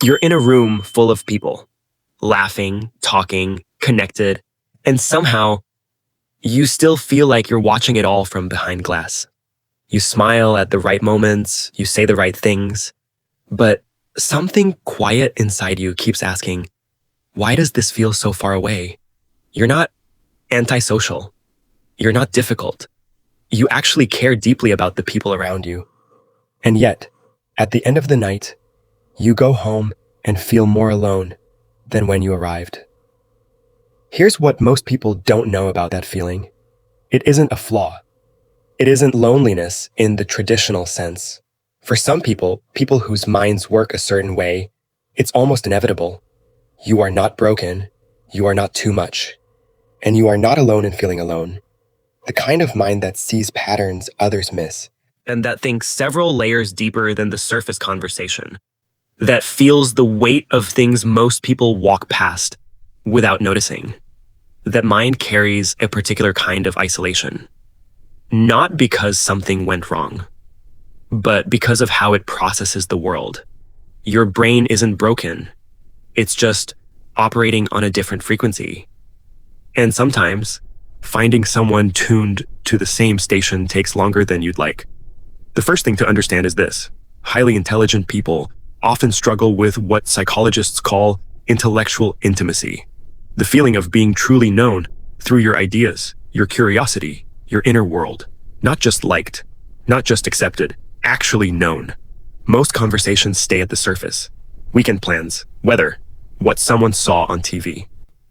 You're in a room full of people, laughing, talking, connected, and somehow you still feel like you're watching it all from behind glass. You smile at the right moments, you say the right things, but something quiet inside you keeps asking, why does this feel so far away? You're not antisocial. You're not difficult. You actually care deeply about the people around you. And yet, at the end of the night, you go home and feel more alone than when you arrived. Here's what most people don't know about that feeling. It isn't a flaw. It isn't loneliness in the traditional sense. For some people whose minds work a certain way, it's almost inevitable. You are not broken. You are not too much. And you are not alone in feeling alone. The kind of mind that sees patterns others miss. And that thinks several layers deeper than the surface conversation. That feels the weight of things most people walk past without noticing. That mind carries a particular kind of isolation. Not because something went wrong, but because of how it processes the world. Your brain isn't broken. It's just operating on a different frequency. And sometimes, finding someone tuned to the same station takes longer than you'd like. The first thing to understand is this. Highly intelligent people often struggle with what psychologists call intellectual intimacy. The feeling of being truly known through your ideas, your curiosity, your inner world. Not just liked, not just accepted, actually known. Most conversations stay at the surface. Weekend plans, weather, what someone saw on TV.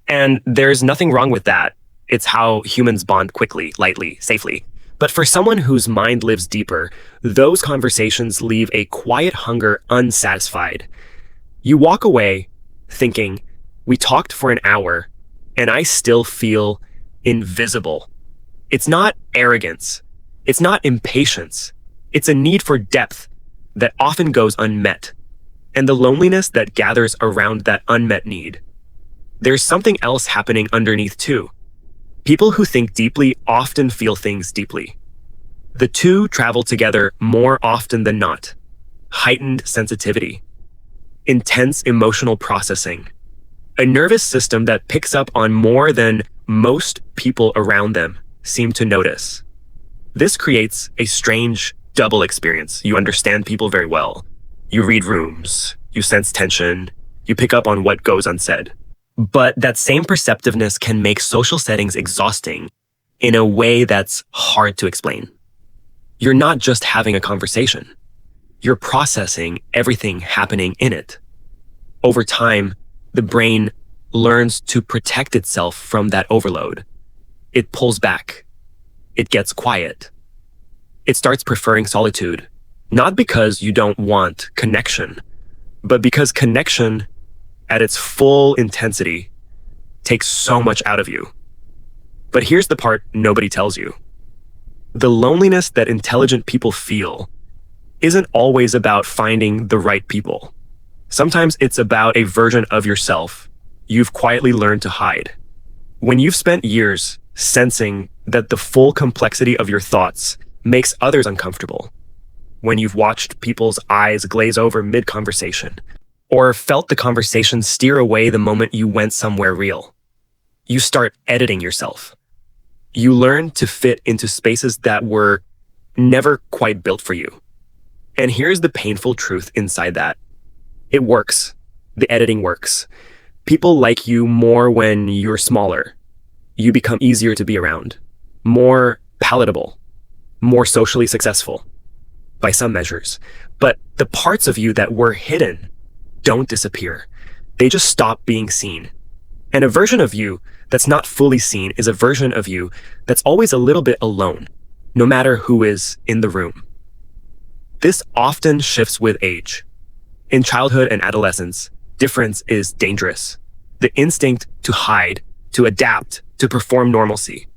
And there's nothing wrong with that. It's how humans bond quickly, lightly, safely. But for someone whose mind lives deeper, those conversations leave a quiet hunger unsatisfied. You walk away thinking, we talked for an hour, and I still feel invisible. It's not arrogance. It's not impatience. It's a need for depth that often goes unmet, and the loneliness that gathers around that unmet need. There's something else happening underneath too. People who think deeply often feel things deeply. The two travel together more often than not. Heightened sensitivity, intense emotional processing, a nervous system that picks up on more than most people around them seem to notice. This creates a strange double experience. You understand people very well. You read rooms, you sense tension, you pick up on what goes unsaid. But that same perceptiveness can make social settings exhausting in a way that's hard to explain. You're not just having a conversation. You're processing everything happening in it. Over time, the brain learns to protect itself from that overload. It pulls back. It gets quiet. It starts preferring solitude, not because you don't want connection, but because connection at its full intensity takes so much out of you. But here's the part nobody tells you. The loneliness that intelligent people feel isn't always about finding the right people. Sometimes it's about a version of yourself you've quietly learned to hide. When you've spent years sensing that the full complexity of your thoughts makes others uncomfortable, when you've watched people's eyes glaze over mid-conversation, or felt the conversation steer away the moment you went somewhere real, you start editing yourself. You learn to fit into spaces that were never quite built for you. And here's the painful truth inside that. It works. The editing works. People like you more when you're smaller. You become easier to be around, more palatable, more socially successful, by some measures. But the parts of you that were hidden don't disappear. They just stop being seen. And a version of you that's not fully seen is a version of you that's always a little bit alone, no matter who is in the room. This often shifts with age. In childhood and adolescence, difference is dangerous. The instinct to hide, to adapt, to perform normalcy.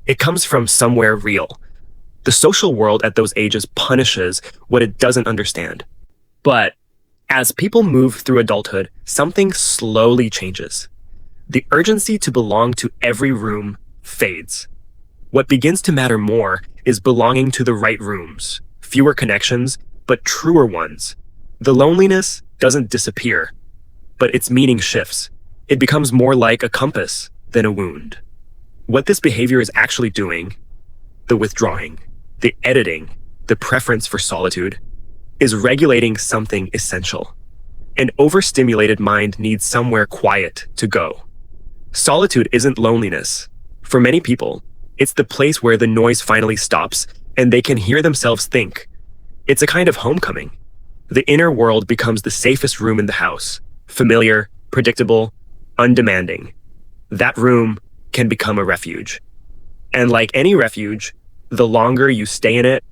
It comes from somewhere real. The social world at those ages punishes what it doesn't understand. But as people move through adulthood, something slowly changes. The urgency to belong to every room fades. What begins to matter more is belonging to the right rooms, fewer connections, but truer ones. The loneliness doesn't disappear, but its meaning shifts. It becomes more like a compass than a wound. What this behavior is actually doing, the withdrawing, the editing, the preference for solitude, is regulating something essential. An overstimulated mind needs somewhere quiet to go. Solitude isn't loneliness. For many people, it's the place where the noise finally stops and they can hear themselves think. It's a kind of homecoming. The inner world becomes the safest room in the house, familiar, predictable, undemanding. That room can become a refuge. And like any refuge, the longer you stay in it,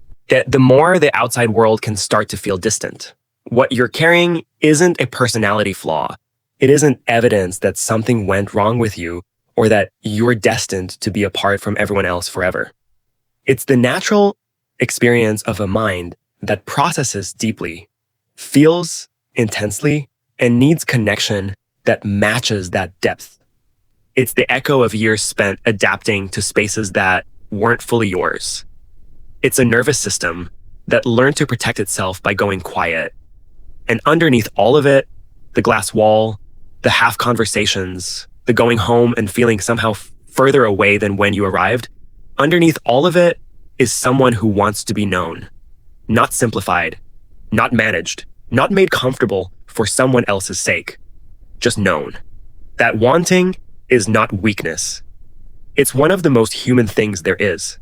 the more the outside world can start to feel distant. What you're carrying isn't a personality flaw. It isn't evidence that something went wrong with you or that you're destined to be apart from everyone else forever. It's the natural experience of a mind that processes deeply, feels intensely, and needs connection that matches that depth. It's the echo of years spent adapting to spaces that weren't fully yours. It's a nervous system that learned to protect itself by going quiet. And underneath all of it, the glass wall, the half conversations, the going home and feeling somehow further away than when you arrived, underneath all of it is someone who wants to be known, not simplified, not managed, not made comfortable for someone else's sake, just known. That wanting is not weakness. It's one of the most human things there is.